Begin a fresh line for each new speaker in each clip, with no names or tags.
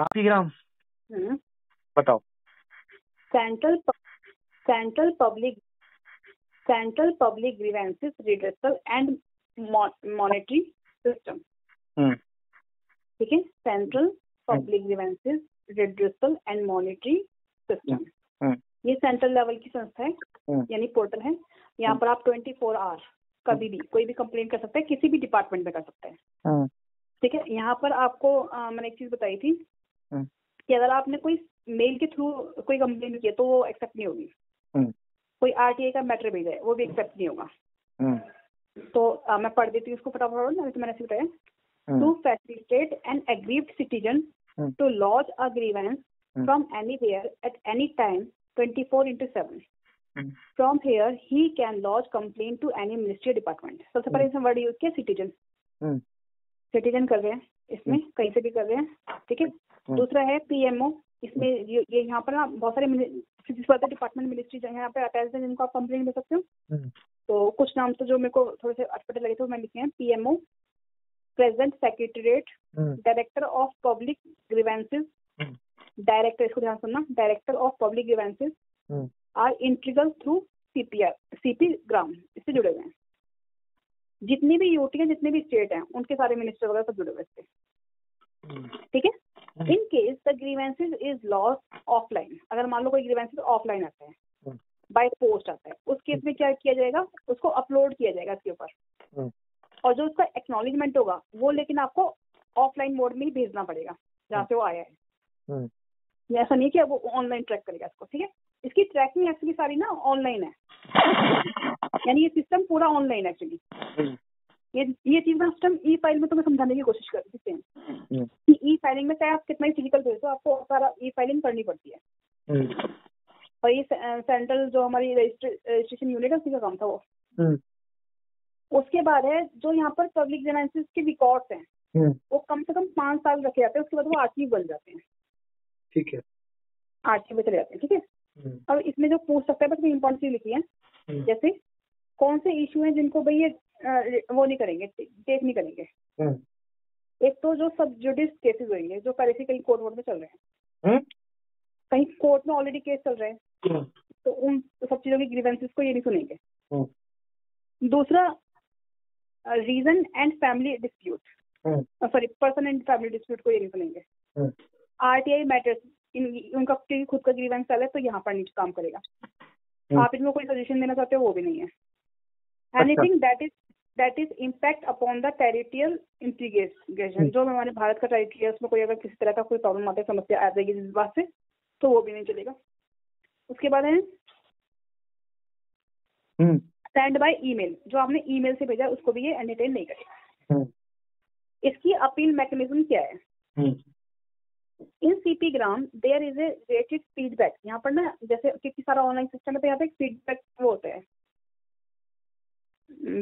ग्राम
हम्म,
बताओ।
Central central public grievances redressal and monetary system. ठीक है, central public grievances redressal and monetary system. ये central level की संस्था है, यानी पोर्टल है। यहाँ पर आप 24 आवर कभी भी कोई भी कंप्लेन कर सकता है, किसी भी डिपार्टमेंट में कर सकता है। ठीक है, यहाँ पर आपको मैंने एक चीज बताई थी कि अगर आपने कोई मेल के थ्रू कोई कंप्लेन किया तो वो एक्सेप्ट नहीं होगी। कोई आरटीआई का मैटर भेजा है वो भी एक्सेप्ट नहीं होगा। तो मैं पढ़ देती हूँ उसको फटाफट, नहीं तो मैंने ऐसे बताया। To facilitate an aggrieved citizen to lodge a grievance from anywhere at any time 24/7 from here he can lodge complain to any ministry department. सबसे पहले इसमें वर्ड यूज किया सिटीजन। सिटीजन कर रहे हैं, इसमें कहीं से भी कर रहे हैं। ठीक है, दूसरा है पीएमओ। इसमें ये यहाँ पर ना बहुत सारे डिपार्टमेंट मिनिस्ट्री यहाँ पे अटैच है जिनको आप कंप्लेन दे सकते हो। तो कुछ नाम तो जो मेरे को थोड़े से अटपटे लगे थे मैंने लिखे हैं। PMO, president secretariat, director of public grievances, director, इसको ध्यान सुनना, director of public grievances are integral through CP gram, इससे जुड़े हुए हैं। जितनी भी यूटी है, जितने भी स्टेट हैं, उनके सारे मिनिस्टर वगैरह सब जुड़े हुए इससे। ठीक है, in case the grievances is loss offline, अगर मान लो कोई ग्रीवेंसेस ऑफलाइन आता है, बाय पोस्ट आता है, उस केस में क्या किया जाएगा, उसको अपलोड किया जाएगा इसके ऊपर, और जो उसका एक्नॉलेजमेंट होगा वो लेकिन आपको ऑफलाइन मोड में ही भेजना पड़ेगा जहाँ से वो आया है। ऐसा नहीं कि वो ऑनलाइन ट्रैक करेगा इसको। ठीक है, इसकी ट्रैकिंग एक्चुअली सारी ना ऑनलाइन है, यानी ये सिस्टम पूरा ऑनलाइन है एक्चुअली। ये चीज ना सिस्टम ई फाइल में तो मैं समझाने की कोशिश कर रही थी कि ई फाइलिंग में चाहे आप कितना ही फिजिकल भेजो, आपको सारा ई फाइलिंग करनी पड़ती है। और ये सेंट्रल जो हमारी रजिस्ट्रेशन यूनिट है उसी का काम था वो। उसके बाद है जो यहाँ पर पब्लिक ग्रीवेंसेस के रिकॉर्ड्स हैं, वो कम से कम 5 साल रखे जाते हैं, उसके बाद वो आर्चीव बन जाते हैं। ठीक है, आर्चीव में चले जाते हैं। ठीक है, अब इसमें जो पूछ सकता है बस इम्पोर्टेंट चीज लिखी है, जैसे कौन से इश्यू हैं जिनको भाई ये वो नहीं करेंगे, टेक नहीं करेंगे। एक तो जो सब जुडिस केसेस होंगे जो पहले से कहीं कोर्ट वोर्ट में चल रहे हैं, कहीं कोर्ट में ऑलरेडी केस चल रहे हैं, तो उन सब चीजों की ग्रीवेंसेस को ये नहीं सुनेंगे। दूसरा, reason and family dispute, sorry person and family dispute को ये नहीं सुनेंगे। आरटीआई मैटर्स, उनका खुद का ग्रीवेंस चल है तो यहाँ पर नीचे काम करेगा। आप इसमें कोई सजेशन देना चाहते हो वो भी नहीं है। Anything that is impact upon the territorial integration, जो हमारे भारत का टेरिटरी है उसमें कोई अगर किसी तरह का कोई प्रॉब्लम आता है, समस्या आ जाएगी जिस बात से, तो वो भी नहीं चलेगा। उसके बाद है सेंड बाय ईमेल, जो आपने ईमेल से भेजा उसको भी ये एंटरटेन नहीं करेगा। इसकी अपील मैकेनिज्म क्या है? In CP gram there is a rated feedback. यहाँ पर ना जैसे कितनी सारा ऑनलाइन सिस्टम है तो यहाँ पे फीडबैक वो होता है,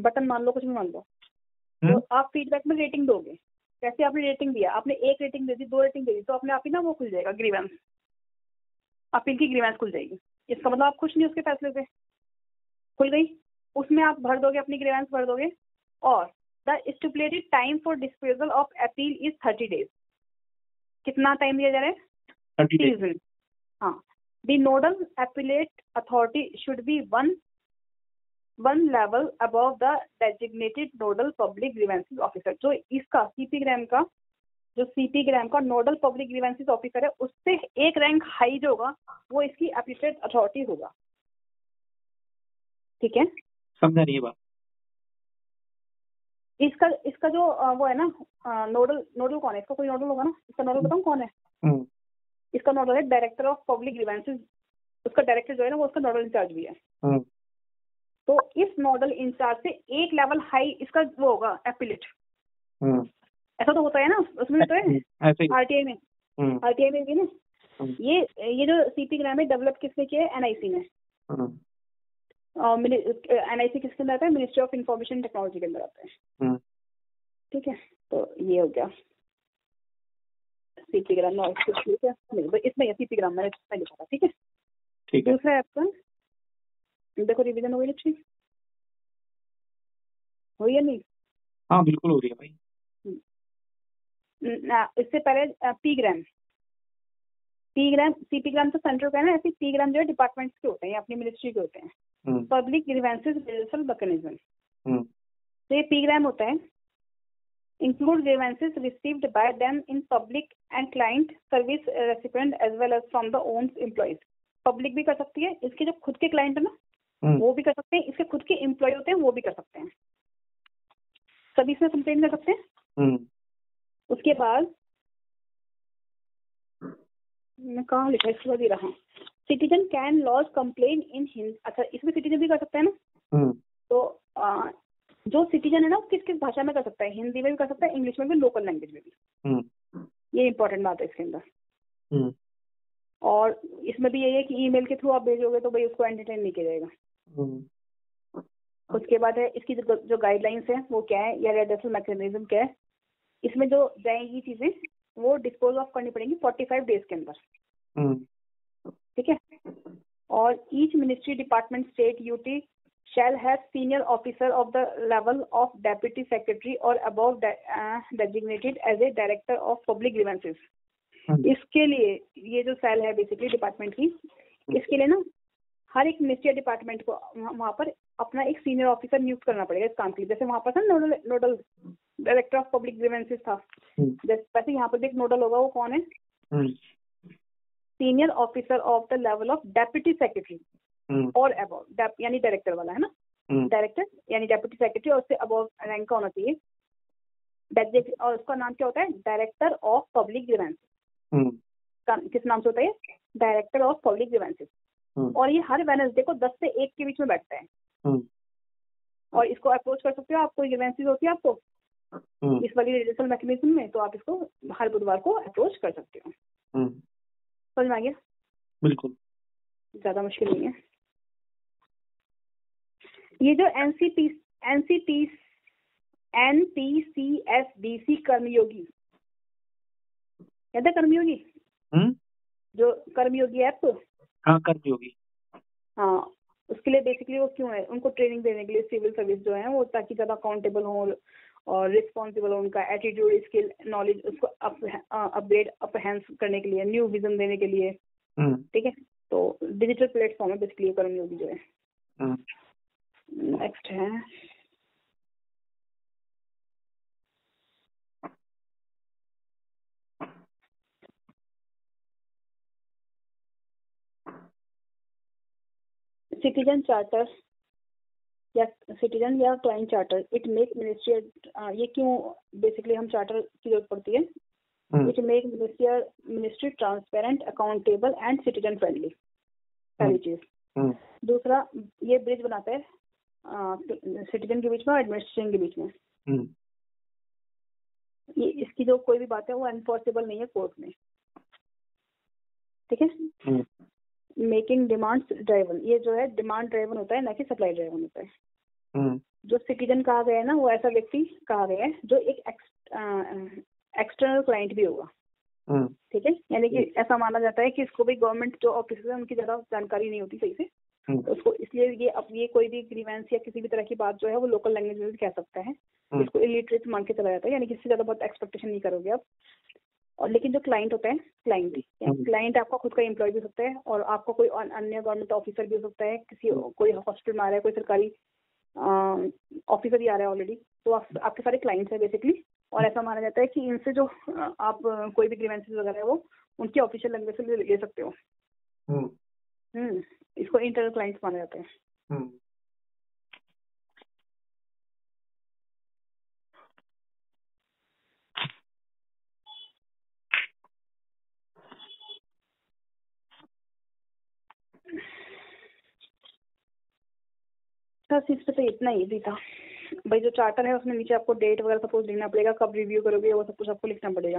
बटन मान लो, कुछ भी मान लो, तो आप फीडबैक में रेटिंग दोगे। जैसे आपने रेटिंग दिया, आपने 1 रेटिंग दे दी, 2 रेटिंग दे दी, तो अपने आप ही ना वो खुल जाएगा ग्रीवेंस, अपील की ग्रीवेंस खुल जाएगी। इसका मतलब आप खुश नहीं उसके फैसले से, खुल गई, उसमें आप भर दोगे, अपनी ग्रीवेंस भर दोगे। और the stipulated time for disposal of appeal is 30 days। कितना टाइम दिया जा रहा है? 30 days। हाँ, the nodal appellate authority should be one level above the designated nodal public grievances officer. जो इसका सीपी ग्राम का नोडल पब्लिक ग्रीवेंसेस ऑफिसर है, उससे एक रैंक हाई जो होगा वो इसकी अपीलेट अथॉरिटी होगा। ठीक है,
समझा नहीं बात।
इसका जो वो है ना नोडल कौन है? इसका कोई नोडल होगा ना, इसका नोडल बताऊं कौन है? इसका नोडल है डायरेक्टर ऑफ पब्लिक ग्रीवेंसेस। उसका डायरेक्टर जो है ना वो उसका नोडल इंचार्ज भी है। तो इस नोडल इंचार्ज से एक लेवल हाई इसका वो होगा अपीलेट। ऐसा तो होता है ना, उसमें तो है आरटीआई में, भी ना। ये जो सीपी ग्राम है डेवलप किसने किया है? एनआईसी ने। एनआईसी किसके अंदर आता है? मिनिस्ट्री ऑफ इंफॉर्मेशन टेक्नोलॉजी के अंदर आता है। ठीक है, तो ये हो गया सीपी ग्राम में। ठीक है, इसमें सीपी ग्राम मैंने लिखा था। ठीक है, दूसरा है आपका, देखो रिवीजन हो गई अच्छी, हुई है नहीं?
हाँ बिल्कुल हो रही है भाई।
इससे पहले पी ग्राम, पी ग्राम, सीपी ग्राम तो सेंट्रल का है ना, ऐसे पी ग्राम जो है डिपार्टमेंट्स के होते हैं या अपनी मिनिस्ट्री के होते हैं। पब्लिक ग्रीवेंसेस रिड्यूसल मैकेनिज्म, तो ये पी ग्राम होता है। include grievances received by them in public and client service recipient as well as from the own employees। Public भी कर सकती है, इसके जो खुद के क्लाइंट है ना वो भी कर सकते हैं, इसके खुद के एम्प्लॉय होते हैं वो भी कर सकते हैं, सभी इसमें कंप्लेन कर सकते हैं। उसके बाद मैं कहाँ लिखा इसके बाद ही रहा, citizen can lodge complain in Hindi. अच्छा, इसमें सिटीजन भी कर सकता है ना। तो जो सिटीजन है ना किस किस भाषा में कर सकता है, हिंदी में भी कर सकता है, इंग्लिश में भी, लोकल लैंग्वेज में भी। ये इंपॉर्टेंट बात है इसके अंदर। और इसमें भी यही है कि ईमेल के थ्रू आप भेजोगे तो भाई उसको एंटरटेन नहीं किया जाएगा। उसके बाद है इसकी जो गाइडलाइंस है वो क्या है, या रेड्रेसल मैकेनिज्म क्या है। इसमें जो जाएंगी चीजें वो डिस्पोज ऑफ करनी पड़ेंगी 45 डेज के अंदर, ठीक है। और each ministry, department, state, UT shall have senior officer of the level of deputy secretary or above designated as a director of public grievances। इसके लिए ये जो सेल है बेसिकली डिपार्टमेंट की, इसके लिए ना हर एक मिनिस्ट्री डिपार्टमेंट को वहाँ पर अपना एक सीनियर ऑफिसर नियुक्त करना पड़ेगा इस काम के लिए। जैसे वहाँ पर ना nodal director of public grievances था, वैसे यहाँ पर भी एक नोडल होगा। वो कौन है? Senior officer of the level of deputy secretary और अबव, यानी डायरेक्टर वाला है ना, डायरेक्टर यानी डेप्यूटी सेक्रेटरी और उससे अबव रैंक का होना चाहिए। और उसका नाम क्या होता है? Director of public grievances. किस नाम से होता है? Director of public grievances. और ये हर वेडनेसडे को 10 से 1 के बीच में बैठता है। और इसको अप्रोच कर सकते हो आप, कोई ग्रीवेंसेस होती है आपको इस वाली रेडियल मैकेनिज्म में, तो आप इसको हर बुधवार को अप्रोच कर सकते हो। समझ में आ गया?
बिल्कुल,
ज्यादा मुश्किल नहीं है। ये जो NPCSDC कर्मयोगी, याद है कर्मयोगी? जो कर्मयोगी ऐप,
हाँ कर्मयोगी,
हाँ, उसके लिए बेसिकली वो क्यों है? उनको ट्रेनिंग देने के लिए सिविल सर्विस जो है वो, ताकि ज्यादा अकाउंटेबल हो और रिस्पॉन्सिबल हो, उनका एटीट्यूड, स्किल, नॉलेज उसको अपग्रेड अपहेंस करने के लिए, न्यू विजन देने के लिए, ठीक है। तो डिजिटल प्लेटफॉर्म है बेसिकली कर्मयोगी जो है। नेक्स्ट है सिटीजन चार्टर या सिटीजन या client charter. It make ministry, ये क्यों बेसिकली हम चार्टर की जरूरत पड़ती है? It make ministry transparent, accountable and citizen friendly, पहली चीज। दूसरा, ये ब्रिज बनाता है सिटीजन के बीच में और एडमिनिस्ट्रेशन के बीच में। ये इसकी जो कोई भी बात है वो एनफोर्सेबल नहीं है कोर्ट में, ठीक है। मेकिंग डिमांड्स ड्राइवन, ये जो है डिमांड ड्राइवन होता है, ना कि सप्लाई ड्राइवन होता है। जो सिटीजन कहा गया है ना, वो ऐसा व्यक्ति कहा गया है जो एक एक्सटर्नल क्लाइंट भी होगा, ठीक है। यानी कि ऐसा माना जाता है कि इसको भी गवर्नमेंट जो ऑफिस है उनकी ज्यादा जानकारी नहीं होती सही से, तो उसको इसलिए ये कोई भी ग्रीवेंस या किसी भी तरह की बात जो है वो लोकल लैंग्वेज में भी कह सकता है। इसको इलिटरेट मान के चला जाता है, यानी कि इससे ज्यादा बहुत एक्सपेक्टेशन नहीं करोगे आप। और लेकिन जो क्लाइंट होता है, क्लाइंट आपका खुद का एम्प्लॉय भी हो सकता है और आपका कोई अन्य गवर्नमेंट ऑफिसर भी हो सकता है, कोई हॉस्पिटल में आ रहा है, कोई सरकारी ऑफिसर ही आ रहा है ऑलरेडी, तो आपके सारे क्लाइंट्स है बेसिकली। और ऐसा माना जाता है कि इनसे जो आप कोई भी ग्रीवेंसेस वगैरह है वो उनकी ऑफिशियल लैंग्वेज से ले सकते हो। इसको इंटरनल क्लाइंट्स माना जाता है। बस इस पे तो इतना ईजी था भाई। जो चार्टर है उसमें नीचे आपको डेट वगैरह सपोज लिखना पड़ेगा, कब रिव्यू करोगे वो सब कुछ आपको लिखना पड़ेगा।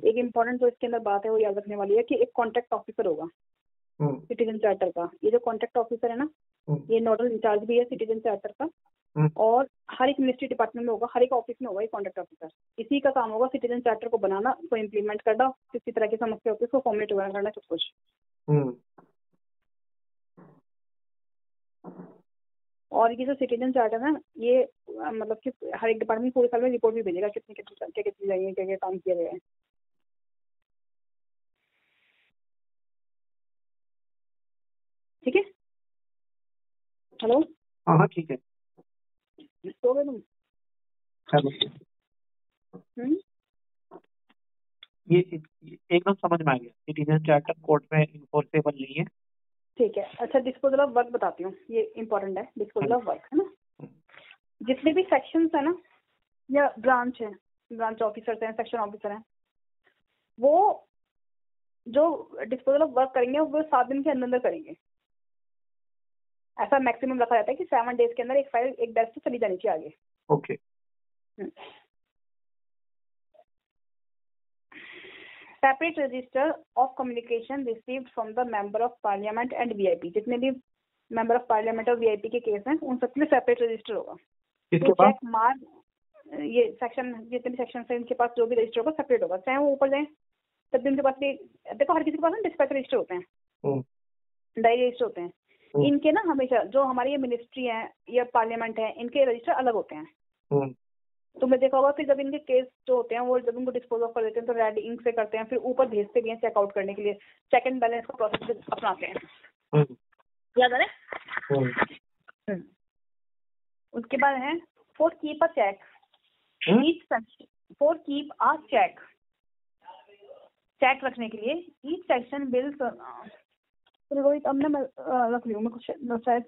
एक इम्पोर्टेंट जो इसके अंदर बात है वो याद रखने वाली है कि एक कॉन्टैक्ट ऑफिसर होगा सिटीजन चार्टर का। ये जो कॉन्टैक्ट ऑफिसर है ना, ये नोडल इंचार्ज भी है सिटीजन चार्टर का, और हर एक मिनिस्ट्री डिपार्टमेंट में होगा, हर एक ऑफिस में होगा ये कॉन्टैक्ट ऑफिसर। इसी का काम होगा सिटीजन चार्टर को बनाना, उसको इम्प्लीमेंट करना, किसी तरह की समस्या होती है उसको फॉर्मुलेट वगैरह करना, सब कुछ। और ये जो सिटीजन चार्टर है ना, ये मतलब कि हर एक डिपार्टमेंट पूरे साल में रिपोर्ट भी भेजेगा, कितनी कितनी चीजें आई हैं, क्या क्या काम किया गया है। ठीक है। हेलो,
हाँ हाँ ठीक है।
सो गए तुम?
हेलो, ये एकदम समझ में आ गया, सिटीजन चार्टर कोर्ट में इन्फोर्सेबल नहीं है।
ठीक है। अच्छा, डिस्पोजल ऑफ वर्क बताती हूँ, ये इंपॉर्टेंट है। डिस्पोजल ऑफ वर्क है ना, जितने भी सेक्शंस है ना या ब्रांच है, ब्रांच ऑफिसर्स हैं, सेक्शन ऑफिसर हैं, वो जो डिस्पोजल ऑफ वर्क करेंगे वो 7 दिन के अंदर करेंगे। ऐसा मैक्सिमम रखा जाता है कि 7 डेज के अंदर एक फाइल एक डेस्क से चली जानी चाहिए आगे।
Okay.
Separate register of communication received from the member of parliament and VIP. जितने भी मेंबर ऑफ पार्लियामेंट और वीआईपी के केस हैं उन सबके लिए सेपरेट रजिस्टर होगा।
इसके बाद
चेक मार्क, ये सेक्शन, जितने भी सेक्शन है इनके पास जो भी रजिस्टर होगा सेपरेट होगा, चाहे वो ऊपर जाए तब भी उनके पास भी। देखो हर किसी के पास ना डिस्पैच रजिस्टर होते हैं, डायरी रजिस्टर होते हैं। इनके ना हमेशा जो हमारी ये मिनिस्ट्री है या पार्लियामेंट है, इनके रजिस्टर अलग होते हैं। तुमने देखा होगा कि जब इनके केस जो होते हैं वो जब उनको डिस्पोज ऑफ कर देते हैं तो रेड इंक से करते हैं, फिर ऊपर भेजते भी हैं चेकआउट करने के लिए, चेक एंड बैलेंस का प्रोसेस अपनाते हैं। याद आ रहा है? उसके बाद है for keep a check, each section, for keep a check, check रखने के लिए ईच सेक्शन बिल्स। रोहित अब ना मैं रख रही हूँ, मैं कुछ शायद